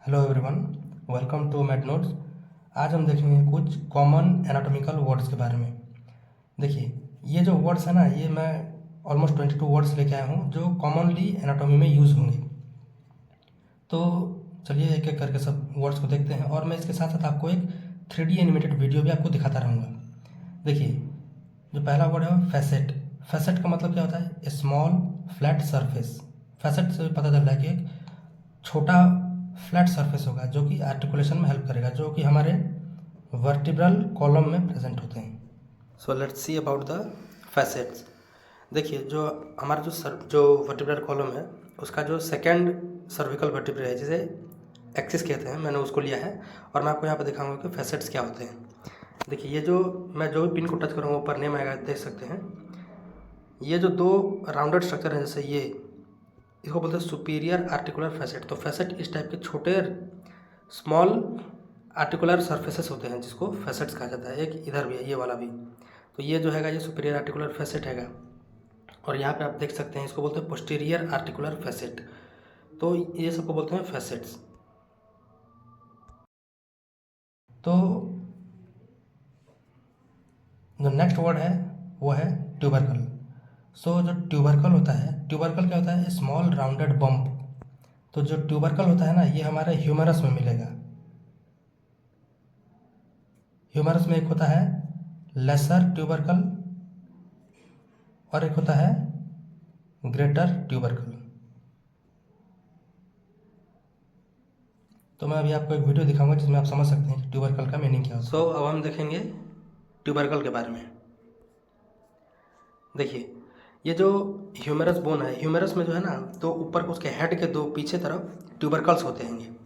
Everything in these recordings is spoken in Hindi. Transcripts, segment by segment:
Hello everyone, welcome to math notes. आज हम देखेंगे कुछ कॉमन एनाटॉमिकल वर्ड्स के बारे में। देखिए, ये जो वर्ड्स है ना, ये मैं ऑलमोस्ट 22 वर्ड्स लेके आया हूँ जो कॉमनली एनाटॉमी में यूज़ होंगे। तो चलिए एक एक करके सब वर्ड्स को देखते हैं, और मैं इसके साथ साथ आपको एक 3D एनिमेटेड वीडियो भी आपको दिखाता रहूँगा। देखिए, जो पहला वर्ड है फैसेट। फैसेट का मतलब क्या होता है? ए स्मॉल फ्लैट सरफेस। फैसेट से पता चल रहा है कि एक छोटा फ्लैट सरफेस होगा जो कि आर्टिकुलेशन में हेल्प करेगा, जो कि हमारे वर्टिब्रल कॉलम में प्रेजेंट होते हैं। So let's see about the facets. देखिए, जो हमारा जो वर्टिब्रल कॉलम है उसका जो सेकंड सर्विकल वर्टिब्रे है, जिसे एक्सिस कहते हैं, मैंने उसको लिया है और मैं आपको यहाँ पर दिखाऊंगा कि फैसेट्स क्या होते हैं। देखिए, ये जो मैं जो भी पिन को टच करूँगा ऊपर नेम आएगा, देख सकते हैं। ये जो दो राउंडेड स्ट्रक्चर हैं, जैसे ये, इसको बोलते हैं सुपीरियर आर्टिकुलर फैसेट। तो फैसेट इस टाइप के छोटे स्मॉल आर्टिकुलर सरफेसेस होते हैं जिसको फैसेट्स कहा जाता है। एक इधर भी है, ये वाला भी। तो ये जो हैगा, ये सुपीरियर आर्टिकुलर फैसेट हैगा। और यहाँ पे आप देख सकते हैं, इसको बोलते हैं पोस्टीरियर आर्टिकुलर फैसेट। तो ये सबको बोलते हैं फैसेट्स। तो जो नेक्स्ट वर्ड है वो है ट्यूबरकल। सो जो ट्यूबरकल होता है, ट्यूबरकल क्या होता है? Small rounded bump. तो जो ट्यूबरकल होता है ना, ये हमारे ह्यूमरस में मिलेगा। ह्यूमरस में एक होता है लेसर ट्यूबरकल और एक होता है ग्रेटर ट्यूबरकल। तो मैं अभी आपको एक वीडियो दिखाऊंगा जिसमें आप समझ सकते हैं कि ट्यूबरकल का मीनिंग क्या होता है। सो अब हम देखेंगे ट्यूबरकल के बारे में। देखिए, ये जो ह्यूमरस बोन है, ह्यूमरस में जो है ना, तो ऊपर उसके हेड के दो पीछे तरफ ट्यूबरकल्स होते हैं।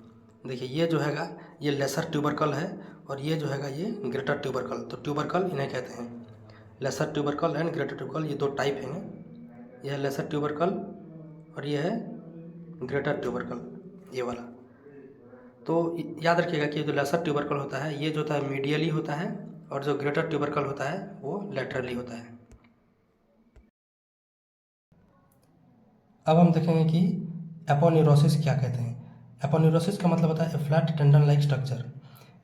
देखिए, ये जो हैगा ये लेसर ट्यूबरकल है और ये जो हैगा ये ग्रेटर ट्यूबरकल। तो ट्यूबरकल इन्हें कहते हैं। Lesser tubercle and greater tubercle, ये दो टाइप हैं। यह है लेसर ट्यूबरकल और ये है ग्रेटर ट्यूबरकल, ये वाला। तो याद रखिएगा कि जो लेसर ट्यूबरकल होता है, ये जो होता है मीडियली होता है, और जो ग्रेटर ट्यूबरकल होता है वो लेटरली होता है। अब हम देखेंगे कि एपोन्यूरोसिस क्या कहते हैं। एपोन्यूरोसिस का मतलब होता है फ्लैट टेंडन लाइक स्ट्रक्चर।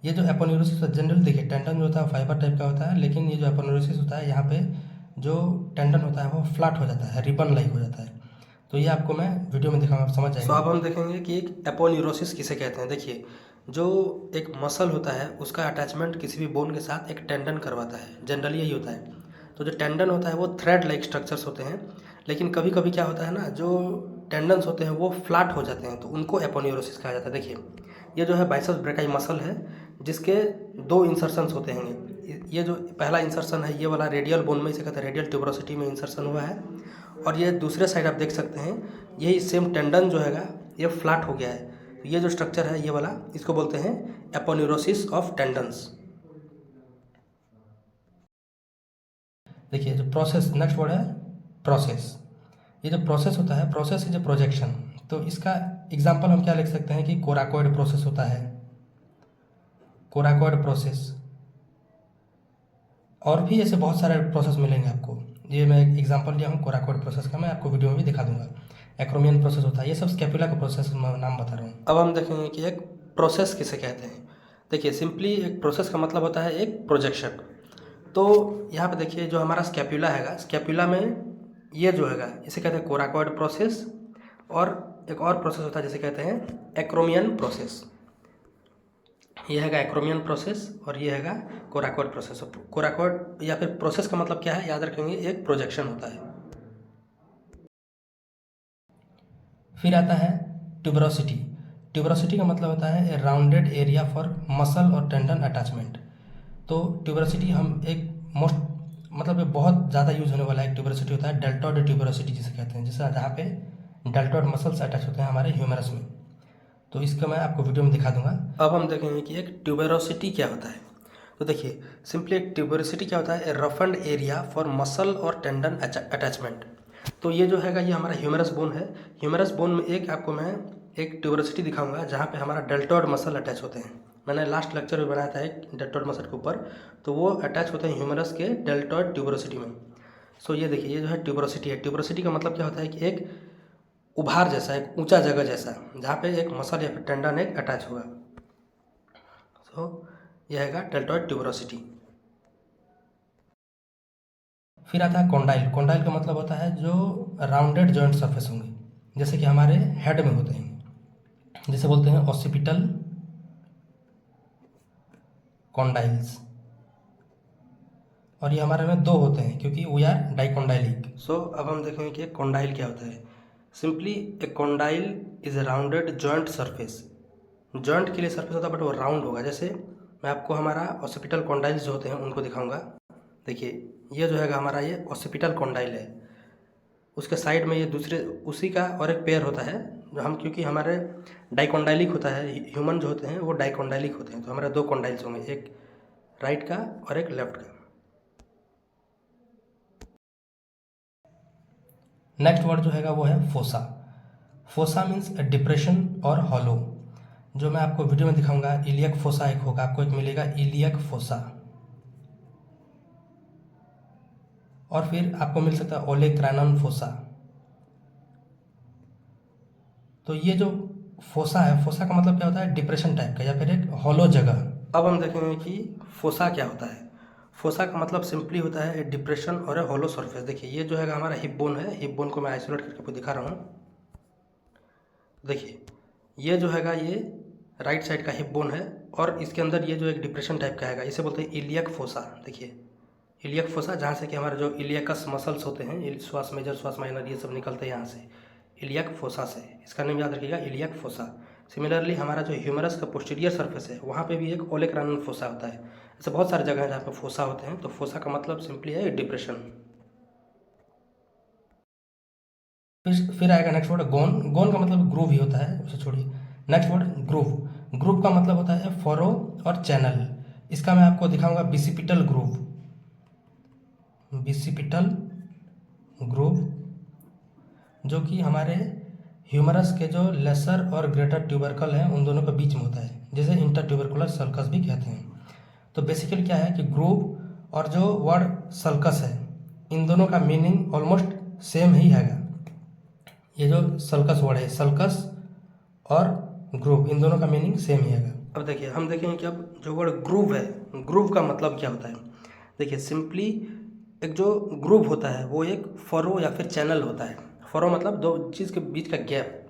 ये जो एपोन्यूरोसिस जनरल, देखिए टेंडन जो होता है फाइबर टाइप का होता है, लेकिन ये जो एपोन्यूरोसिस होता है, यहाँ पे जो टेंडन होता है वो फ्लैट हो जाता है, रिबन लाइक हो जाता है। तो ये आपको मैं वीडियो में दिखाऊंगा, आप समझ जाएंगे। अब हम देखेंगे कि एक एपोन्यूरोसिस किसे कहते हैं। देखिए, जो एक मसल होता है उसका अटैचमेंट किसी भी बोन के साथ एक टेंडन करवाता है, जनरली यही होता है। तो जो टेंडन होता है वो थ्रेड लाइक स्ट्रक्चर्स होते हैं, लेकिन कभी कभी क्या होता है ना, जो टेंडन्स होते हैं वो फ्लैट हो जाते हैं, तो उनको एपोन्यूरोसिस कहा जाता है। देखिए, ये जो है बाइसेप्स ब्रेकाई मसल है, जिसके दो इंसर्शंस होते हैं। ये जो पहला इंसर्शन है, ये वाला रेडियल बोन में, इसे कहते हैं रेडियल ट्यूबरोसिटी में इंसर्शन हुआ है। और ये दूसरे साइड आप देख सकते हैं, यही सेम टेंडन जो हैगा ये फ्लैट हो गया है। तो ये जो स्ट्रक्चर है ये वाला, इसको बोलते हैं एपोन्यूरोसिस ऑफ टेंडन्स। देखिए, जो प्रोसेस, नेक्स्ट वर्ड है प्रोसेस। ये जो प्रोसेस होता है, प्रोसेस इज ए प्रोजेक्शन। तो इसका एग्जांपल हम क्या लिख सकते हैं कि कोराकोइड प्रोसेस होता है, कोराकोइड प्रोसेस। और भी ऐसे बहुत सारे प्रोसेस मिलेंगे आपको। ये मैं एक एग्जांपल लिया हूँ कोराकोइड प्रोसेस का, मैं आपको वीडियो में भी दिखा दूंगा। एक्रोमियन प्रोसेस होता है, ये सब स्कैपुला का प्रोसेस नाम बता रहा हूँ। अब हम देखेंगे कि एक प्रोसेस किसे कहते हैं। देखिए, सिंपली एक प्रोसेस का मतलब होता है एक प्रोजेक्शन। तो यहाँ पे देखिए, जो हमारा स्कैपुला हैगा, स्कैपुला में ये जो हैगा इसे कहते हैं कोराकोइड प्रोसेस, और एक और प्रोसेस होता है जिसे कहते हैं एक्रोमियन प्रोसेस। ये हैगा एक्रोमियन प्रोसेस और ये हैगा कोराकोइड प्रोसेस। कोराकोइड या फिर प्रोसेस का मतलब क्या है, याद रखेंगे, एक प्रोजेक्शन होता है। फिर आता है ट्यूबरोसिटी। ट्यूबरोसिटी का मतलब होता है ए राउंडेड एरिया फॉर मसल और टेंडन अटैचमेंट। तो ट्यूबरोसिटी हम एक मोस्ट, मतलब ये बहुत ज़्यादा यूज होने वाला एक ट्यूबरोसिटी होता है डेल्टॉइड ट्यूबरोसिटी जिसे कहते हैं, जिससे जहाँ पे डेल्टॉइड मसल्स अटैच होते हैं हमारे ह्यूमरस में। तो इसका मैं आपको वीडियो में दिखा दूंगा। अब हम देखेंगे कि एक ट्यूबरोसिटी क्या होता है। तो देखिए, सिंपली एक ट्यूबरोसिटी क्या होता है, ए रफन्ड एरिया फॉर मसल और टेंडन अटैचमेंट। तो ये जो हैगा ये हमारा ह्यूमरस बोन है। ह्यूमरस बोन में एक आपको मैं एक ट्यूबरोसिटी दिखाऊंगा जहाँ पे हमारा डेल्टॉइड मसल अटैच होते हैं। मैंने लास्ट लेक्चर में बनाया था एक डेल्टॉइड मसल के ऊपर, तो वो अटैच होते हैं ह्यूमरस के डेल्टॉइड ट्यूबरोसिटी में। सो ये देखिए, ये जो है ट्यूबरोसिटी है। ट्यूबरोसिटी का मतलब क्या होता है कि एक उभार जैसा, एक ऊंचा जगह जैसा, जहाँ पे एक मसल या फिर टेंडन एक अटैच होगा। सो यह हैगा डेल्टॉइड ट्यूबरोसिटी। फिर आता है कॉन्डाइल। कॉन्डाइल का मतलब होता है जो राउंडेड जॉइंट सरफेस होंगे, जैसे कि हमारे हेड में होते हैं, जिसे बोलते हैं ऑसिपिटल कॉन्डाइल्स। और ये हमारे में दो होते हैं क्योंकि वी आर डाइकोंडाइलिक। सो अब हम देखेंगे कि कॉन्डाइल क्या होता है। Simply A condyle is a rounded joint surface. Joint के लिए सरफेस होता है बट वो राउंड होगा। जैसे मैं आपको हमारा ऑसिपिटल कॉन्डाइल्स जो होते हैं उनको दिखाऊंगा। देखिए ये जो है हमारा ये ऑसिपिटल कॉन्डाइल है, उसके साइड में ये दूसरे उसी का और एक पेयर होता है जो हम, क्योंकि हमारे डाइकोंडाइलिक होता है, ह्यूमन जो होते हैं वो डाइकोंडाइलिक होते हैं, तो हमारे दो कॉन्डाइल्स होंगे, एक राइट का और एक लेफ्ट का। नेक्स्ट वर्ड जो हैगा वो है फोसा। फोसा मीन्स डिप्रेशन और हॉलो। जो मैं आपको वीडियो में दिखाऊंगा, इलियक फोसा एक होगा, आपको एक मिलेगा इलियक फोसा। और फिर आपको मिल सकता है ओलेक्रानन फोसा। तो ये जो फोसा है, फोसा का मतलब क्या होता है, डिप्रेशन टाइप का या फिर एक हॉलो जगह। अब हम देखेंगे कि फोसा क्या होता है। फोसा का मतलब सिंपली होता है डिप्रेशन और ए हॉलो सरफेस। देखिए ये जो है हमारा हिप बोन है, हिप बोन को मैं आइसोलेट करके आपको दिखा रहा हूँ। देखिए ये जो हैगा ये राइट साइड का हिप बोन है, और इसके अंदर ये जो एक डिप्रेशन टाइप का हैगा, इसे बोलते हैं इलियक फोसा। देखिए इलियक फोसा, जहाँ से कि हमारे जो इलियकस मसल्स होते हैं, श्वास मेजर श्वास माइनर, ये सब निकलते हैं यहाँ से, इलियक फोसा से। इसका नाम याद रखिएगा, इलियक फोसा। सिमिलरली हमारा जो ह्यूमरस का पोस्टीरियर सरफेस है, वहाँ पे भी एक ओलेक्रानन फोसा होता है। ऐसे बहुत सारे जगह हैं जहाँ पे फोसा होते हैं। तो फोसा का मतलब सिंपली है डिप्रेशन। फिर आएगा नेक्स्ट वर्ड गोन। गोन का मतलब ग्रूव ही होता है, उसे छोड़िए। Next word groove. ग्रूव का मतलब होता है फरो और चैनल। इसका मैं आपको दिखाऊंगा बिसिपिटल ग्रूव। बिसिपिटल ग्रूव जो कि हमारे ह्यूमरस के जो लेसर और ग्रेटर ट्यूबरकल हैं उन दोनों के बीच में होता है, जिसे इंटर ट्यूबरकुलर सल्कस भी कहते हैं। तो बेसिकली क्या है कि ग्रूव और जो वर्ड सल्कस है, इन दोनों का मीनिंग ऑलमोस्ट सेम ही हैगा। ये जो सल्कस वर्ड है, सल्कस और ग्रूव, इन दोनों का मीनिंग सेम ही हैगा। अब देखिए हम देखेंगे कि अब जो वर्ड ग्रूव है, ग्रूव का मतलब क्या होता है। देखिए सिंपली एक जो ग्रूव होता है वो एक फरो या फिर चैनल होता है। फरो मतलब दो चीज़ के बीच का गैप।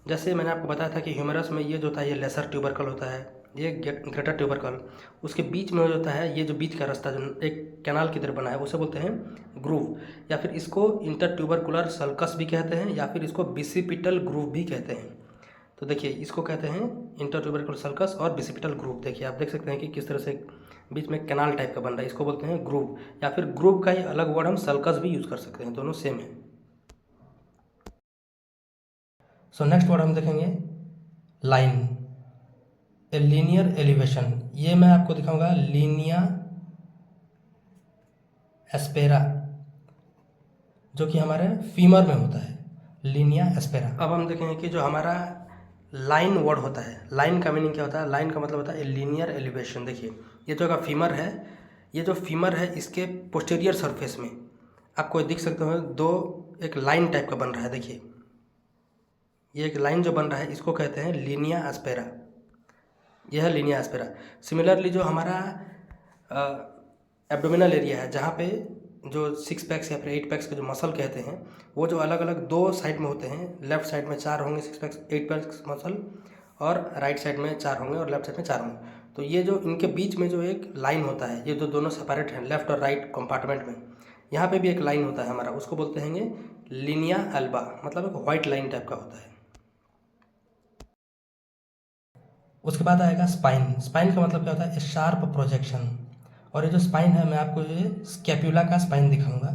जैसे मैंने आपको बताया था कि ह्यूमरस में ये जो होता है ये लेसर ट्यूबरकल होता है, ये ग्रेटर ट्यूबरकल, उसके बीच में जो होता है ये जो बीच का रास्ता जो एक कैनाल की तरह बना है, उसे बोलते हैं ग्रूव। या फिर इसको इंटर ट्यूबरकुलर सल्कस भी कहते हैं, या फिर इसको बिसिपिटल ग्रूव भी कहते हैं। तो देखिए इसको कहते हैं इंटर ट्यूबरकुलर सल्कस और बिसिपिटल ग्रूव। देखिए आप देख सकते हैं कि किस तरह से बीच में कैनाल टाइप का बन रहा है, इसको बोलते हैं ग्रूव। या फिर ग्रूव का ही अलग वर्ड हम सल्कस भी यूज़ कर सकते हैं, दोनों सेम है। सो नेक्स्ट वर्ड हम देखेंगे लाइन। ए लीनियर एलिवेशन, ये मैं आपको दिखाऊंगा लीनिया एस्पेरा, जो कि हमारे फीमर में होता है, लीनिया एस्पेरा। अब हम देखेंगे कि जो हमारा लाइन वर्ड होता है, लाइन का मीनिंग क्या होता है। लाइन का मतलब होता है लीनियर एलिवेशन। देखिए ये जो का फीमर है, ये जो फीमर है इसके पोस्टीरियर सरफेस में आपको दिख सकते हो दो एक लाइन टाइप का बन रहा है। देखिए ये एक लाइन जो बन रहा है इसको कहते हैं लीनिया एस्पेरा। यह है लीनिया एस्पेरा। सिमिलरली जो हमारा एब्डोमिनल एरिया है, जहाँ पे जो 6 पैक्स या फिर 8 पैक्स के जो मसल कहते हैं, वो जो अलग अलग दो साइड में होते हैं, लेफ्ट साइड में 4 होंगे 6 पैक्स 8 पैक्स मसल, और राइट साइड में 4 होंगे और लेफ्ट साइड में 4 होंगे। तो ये जो इनके बीच में जो एक लाइन होता है, ये जो दोनों सेपरेट हैं लेफ्ट और राइट कंपार्टमेंट में, यहाँ पे भी एक लाइन होता है हमारा, उसको बोलते हैं लीनिया एल्बा, मतलब एक वाइट लाइन टाइप का होता है। उसके बाद आएगा स्पाइन। स्पाइन का मतलब क्या होता है, शार्प प्रोजेक्शन। और ये जो स्पाइन है मैं आपको ये स्कैप्यूला का स्पाइन दिखाऊंगा,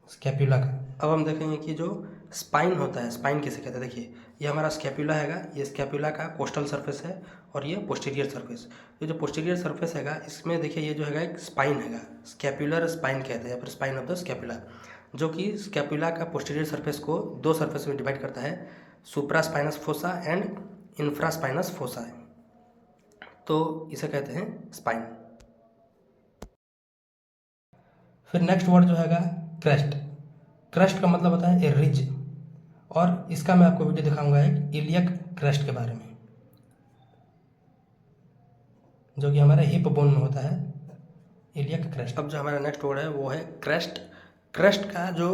स्कैप्यूला का। अब हम देखेंगे कि जो स्पाइन होता है, स्पाइन किसे कहते हैं। देखिए ये हमारा स्कैप्यूला हैगा, ये स्कैप्यूला का कोस्टल सरफेस है, और ये पोस्टीरियर सरफेस। ये जो पोस्टीरियर सरफेस हैगा इसमें देखिए ये जो हैगा एक स्पाइन हैगा, स्कैप्यूलर स्पाइन कहते हैं, या फिर स्पाइन ऑफ द स्कैप्यूला, जो कि स्कैप्यूला का पोस्टीरियर सरफेस को दो सरफेस में डिवाइड करता है, सुप्रास्पाइनस फोसा एंड इंफ्रास्पाइनस फोसा है। तो इसे कहते हैं स्पाइन। फिर नेक्स्ट वर्ड जो हैगा क्रेस्ट। क्रेस्ट का मतलब होता है ए रिज, और इसका मैं आपको वीडियो दिखाऊंगा एक इलियक क्रेस्ट के बारे में, जो कि हमारे हिप बोन में होता है, इलियक क्रेस्ट। अब जो हमारा नेक्स्ट वर्ड है वो है क्रेस्ट। क्रेस्ट का जो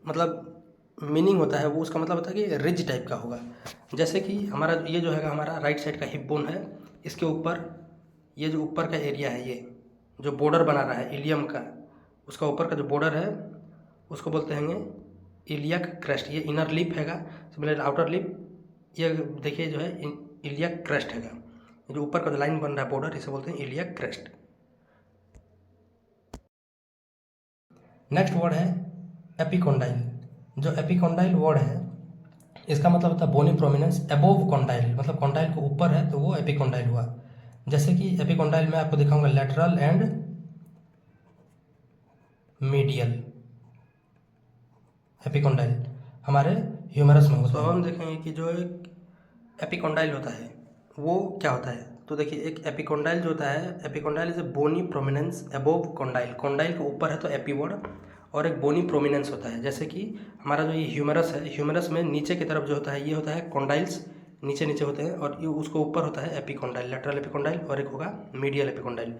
मतलब मीनिंग होता है वो, उसका मतलब होता है कि रिज टाइप का होगा। जैसे कि हमारा ये जो है हमारा राइट साइड का हिप बोन है, इसके ऊपर ये जो ऊपर का एरिया है, ये जो बॉर्डर बना रहा है इलियम का, उसका ऊपर का जो बॉर्डर है उसको बोलते हैं इलियक क्रेस्ट। ये इनर लिप हैगा, सिमिलर आउटर लिप, ये देखिए जो है इलियक क्रेस्ट हैगा। जो ऊपर का जो लाइन बन रहा है बॉर्डर, इसे बोलते हैं इलियक क्रेस्ट। नेक्स्ट वर्ड है एपिकोंडाइल। जो एपिकोंडाइल वर्ड है इसका मतलब होता है बोनी प्रोमिनेंस अबोव कॉन्डाइल, मतलब कॉन्डाइल के ऊपर है तो वो एपिकोंडाइल हुआ। जैसे कि एपिकोंडाइल में आपको दिखाऊंगा लैटरल एंड मीडियल एपिकोंडाइल हमारे ह्यूमरस में होता है। तो हम देखेंगे कि जो एक एपिकोंडाइल होता है वो क्या होता है। तो देखिए एक एपिकोंडाइल जो होता है, epicondyle is a bony prominence above condyle. Condyle के ऊपर है तो एपी वर्ड, और एक बोनी प्रोमिनेंस होता है। जैसे कि हमारा जो ये ह्यूमरस है, ह्यूमरस में नीचे की तरफ जो होता है ये होता है कॉन्डाइल्स, नीचे नीचे होते हैं, और ये उसको ऊपर होता है एपिकोंडाइल, लेटरल एपिकोंडाइल, और एक होगा मीडियल एपिकोंडाइल।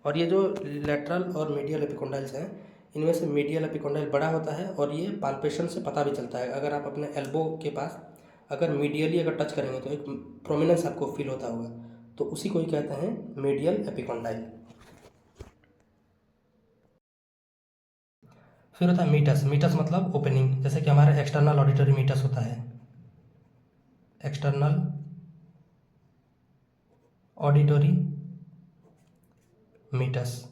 और ये जो लेटरल और मीडियल एपिकोंडाइल्स हैं, इनमें से मीडियल एपिकोंडाइल बड़ा होता है, और ये पाल्पेशन से पता भी चलता है। अगर आप अपने एल्बो के पास अगर मीडियली अगर टच करेंगे तो एक प्रोमिनेंस आपको फील होता होगा, तो उसी को ही कहते हैं मीडियल एपिकोंडाइल। फिर होता है मीटस। मीटस मतलब ओपनिंग, जैसे कि हमारे एक्सटर्नल ऑडिटरी मीटस होता है, external auditory meatus.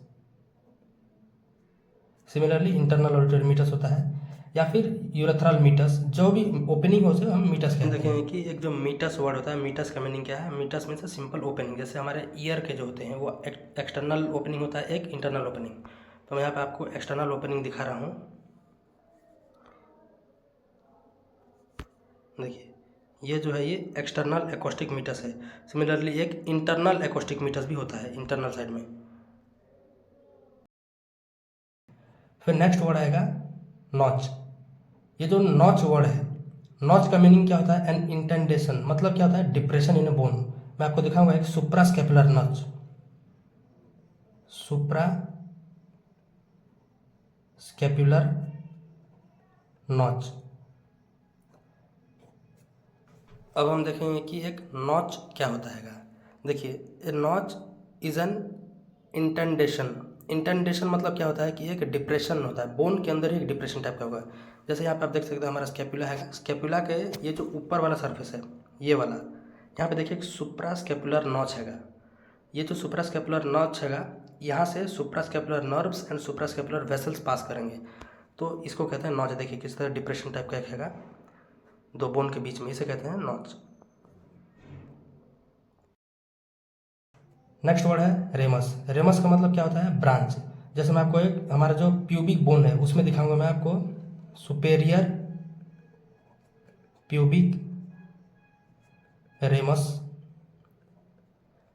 Similarly internal auditory meatus होता है, या फिर यूरेथ्रल मीटस, जो भी ओपनिंग हो से हम मीटस कहते हैं। देखें कि एक जो मीटस वर्ड होता है, मीटस का मीनिंग क्या है। मीटस में से सिंपल ओपनिंग, जैसे हमारे ईयर के जो होते हैं वो एक्सटर्नल ओपनिंग होता है, एक इंटरनल ओपनिंग। तो मैं यहाँ पे आपको एक्सटर्नल ओपनिंग दिखा रहा हूँ। देखिए ये जो है ये एक्सटर्नल एकॉस्टिक मीटस है। सिमिलरली एक इंटरनल एकॉस्टिक मीटस भी होता है इंटरनल साइड में। फिर नेक्स्ट वर्ड आएगा नॉच। ये जो नॉच वर्ड है, नॉच का मीनिंग क्या होता है, एन इंटेंडेशन, मतलब क्या होता है डिप्रेशन इन ए बोन। मैं आपको दिखाऊंगा एक सुप्रास्कैपुलर नॉच, सुप्रा स्कैपुलर नॉच। अब हम देखेंगे कि एक नॉच क्या होता है। देखिए ए नॉच इज एन इंटेंडेशन। इंटेंडेशन मतलब क्या होता है कि एक डिप्रेशन होता है, बोन के अंदर ही एक डिप्रेशन टाइप का होगा। जैसे यहाँ पे आप देख सकते हो हमारा स्कैपुला है, स्कैपुला के ये जो ऊपर वाला सरफेस है ये वाला, यहाँ पे देखिए एक सुप्रा स्कैपुलर नॉच हैगा। ये जो सुप्रा स्कैपुलर नॉच हैगा, यहाँ से supra scapular nerves and supra scapular vessels pass करेंगे, तो इसको कहते हैं नॉच। देखिए किस तरह डिप्रेशन टाइप का एक हैगा दो बोन के बीच में, इसे कहते हैं नॉच। नेक्स्ट वर्ड है रेमस। रेमस का मतलब क्या होता है ब्रांच। जैसे मैं आपको एक हमारा जो प्यूबिक बोन है उसमें दिखाऊंगा मैं आपको सुपेरियर प्यूबिक रेमस।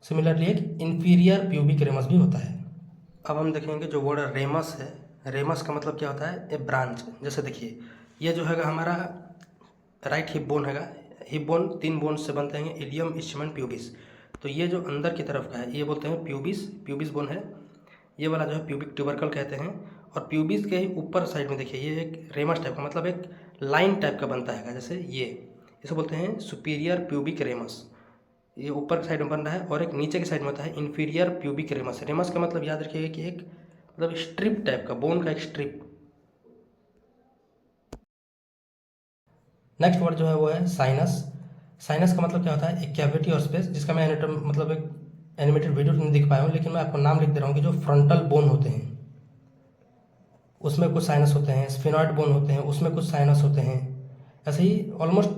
सिमिलरली एक इंफीरियर प्यूबिक रेमस भी होता है। अब हम देखेंगे जो वर्ड रेमस है, रेमस का मतलब क्या होता है ए ब्रांच। जैसे देखिए ये जो है हमारा राइट हिप बोन हैगा। हिप बोन 3 बोन से बनते हैं, इलियम, इस्चमन, प्यूबिस। तो ये जो अंदर की तरफ का है ये बोलते हैं प्यूबिस, प्यूबिस बोन है। ये वाला जो है प्यूबिक ट्यूबरकल कहते हैं। और प्यूबिस के ही ऊपर साइड में देखिए ये एक रेमस टाइप का, मतलब एक लाइन टाइप का बनता है, जैसे ये, इसे बोलते हैं सुपीरियर प्यूबिक रेमस। ये ऊपर की साइड में बन रहा है, और एक नीचे की साइड में होता है इन्फीरियर प्यूबिक रेमस। रेमस का मतलब याद रखिएगा कि एक मतलब स्ट्रिप टाइप का, बोन का एक स्ट्रिप। नेक्स्ट वर्ड जो है वो है साइनस। साइनस का मतलब क्या होता है एक कैविटी और स्पेस, जिसका मैं मतलब एक एनिमेटेड वीडियो नहीं दिख पाया हूँ, लेकिन मैं आपको नाम लिख दे रहा हूँ कि जो फ्रंटल बोन होते हैं उसमें कुछ साइनस होते हैं, स्फेनॉइड बोन होते हैं उसमें कुछ साइनस होते हैं। ऐसे ही ऑलमोस्ट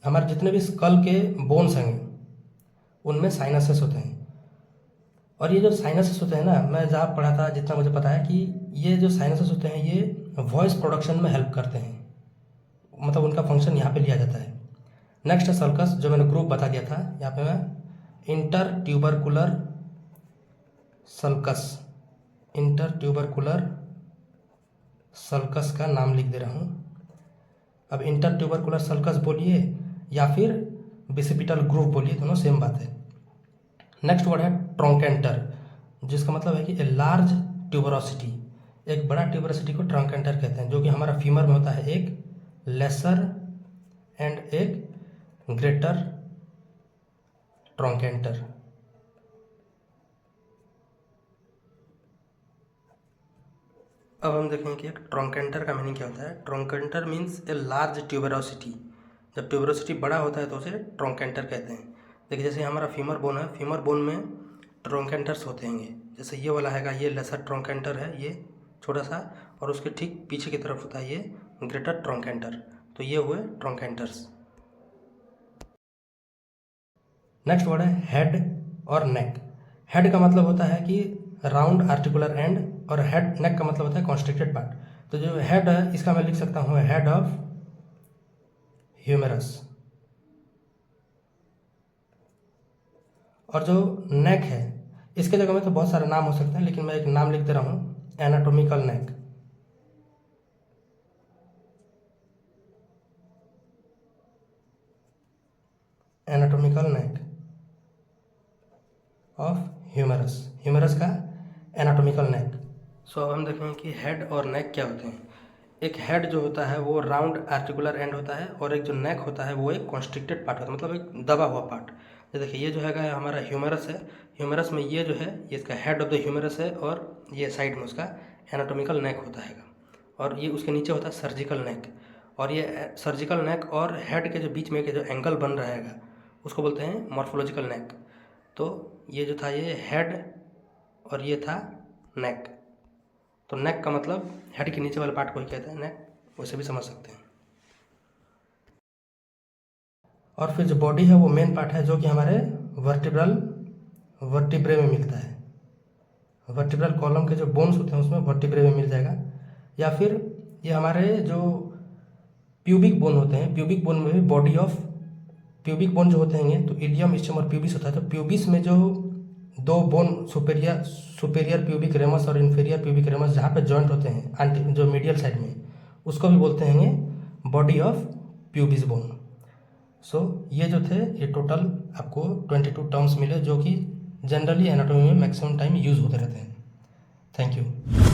हमारे जितने भी स्कल के बोन्स हैं उनमें साइनसेस होते हैं। और ये जो साइनसेस होते हैं ना, मैं जहाँ पढ़ा था जितना मुझे पता है कि ये जो साइनसेस होते हैं ये वॉइस प्रोडक्शन में हेल्प करते हैं, मतलब उनका फंक्शन यहाँ पे लिया जाता है। नेक्स्ट है सल्कस, जो मैंने ग्रुप बता दिया था। यहाँ पे मैं inter tubercular sulcus, inter tubercular sulcus का नाम लिख दे रहा हूँ। अब इंटर ट्यूबरकुलर सल्कस बोलिए या फिर बिसिपिटल ग्रूव बोलिए, दोनों सेम बात है। नेक्स्ट वर्ड है ट्रोंकेंटर, जिसका मतलब है कि ए लार्ज ट्यूबरोसिटी, एक बड़ा ट्यूबरोसिटी को ट्रोंकेंटर कहते हैं, जो कि हमारा फीमर में होता है एक लेसर एंड एक ग्रेटर ट्रोंकेंटर। अब हम देखेंगे कि एक ट्रोंकेंटर का मीनिंग क्या होता है। ट्रोंकेंटर मीन्स ए लार्ज ट्यूबरोसिटी, जब ट्यूबरोसिटी बड़ा होता है तो उसे ट्रोंकेंटर कहते हैं। देखिए जैसे हमारा फीमर बोन है, फीमर बोन में ट्रोंकेंटर्स होते हैं, जैसे ये वाला हैगा, ये लेसर ट्रोंकेंटर है, ये छोटा सा, और उसके ठीक पीछे की तरफ होता है ये ग्रेटर ट्रोंकेंटर। तो ये हुए ट्रोंकेंटर्स। नेक्स्ट वर्ड है हेड और नेक। हेड का मतलब होता है कि राउंड आर्टिकुलर एंड, और हेड नेक का मतलब होता है कॉन्स्ट्रिक्टेड पार्ट। तो जो हेड है इसका मैं लिख सकता हूँ हेड ऑफ ह्यूमेरस, और जो नेक है इसके जगह में तो बहुत सारे नाम हो सकते हैं, लेकिन मैं एक नाम लिख दे रहा हूँ, anatomical neck. Anatomical neck of humerus, humerus का एनाटोमिकल नेक। सो अब हम देखेंगे कि हेड और नेक क्या होते हैं। एक हेड जो होता है वो राउंड आर्टिकुलर एंड होता है, और एक जो नेक होता है वो एक कॉन्स्ट्रिक्टेड पार्ट होता है, मतलब एक दबा हुआ पार्ट। तो देखिए ये जो है हमारा ह्यूमेरस है, ह्यूमेरस में ये जो है ये इसका हेड ऑफ द ह्यूमेरस है, और ये साइड में उसका एनाटोमिकल नेक होता है, और ये उसके नीचे होता है सर्जिकल नेक। और ये सर्जिकल नेक और हेड के जो बीच में के जो एंगल बन रहेगा उसको बोलते हैं मॉर्फोलॉजिकल नेक। तो ये जो था ये हेड और ये था नेक। तो नेक का मतलब हेड के नीचे वाले पार्ट को ही कहते हैं नेक, वैसे भी समझ सकते हैं। और फिर जो बॉडी है वो मेन पार्ट है, जो कि हमारे वर्टिब्रे में मिलता है। वर्टिब्रल कॉलम के जो बोन्स होते हैं उसमें वर्टिब्रे में मिल जाएगा। या फिर ये हमारे जो प्यूबिक बोन होते हैं, प्यूबिक बोन में भी बॉडी ऑफ प्यूबिक बोन जो होते हैं, तो इलियम, स्टेम और प्यूबिस होता है। तो प्यूबिस में जो दो बोन सुपेरियर प्यूबिक रेमस और इन्फीरियर प्यूबिक रेमस जहाँ पे जॉइंट होते हैं जो मीडियल साइड में, उसको भी बोलते हैं बॉडी ऑफ प्यूबिस बोन। सो ये जो थे ये टोटल आपको 22 टर्म्स मिले, जो कि जनरली एनाटॉमी में मैक्सिमम टाइम यूज़ होते रहते हैं। Thank you.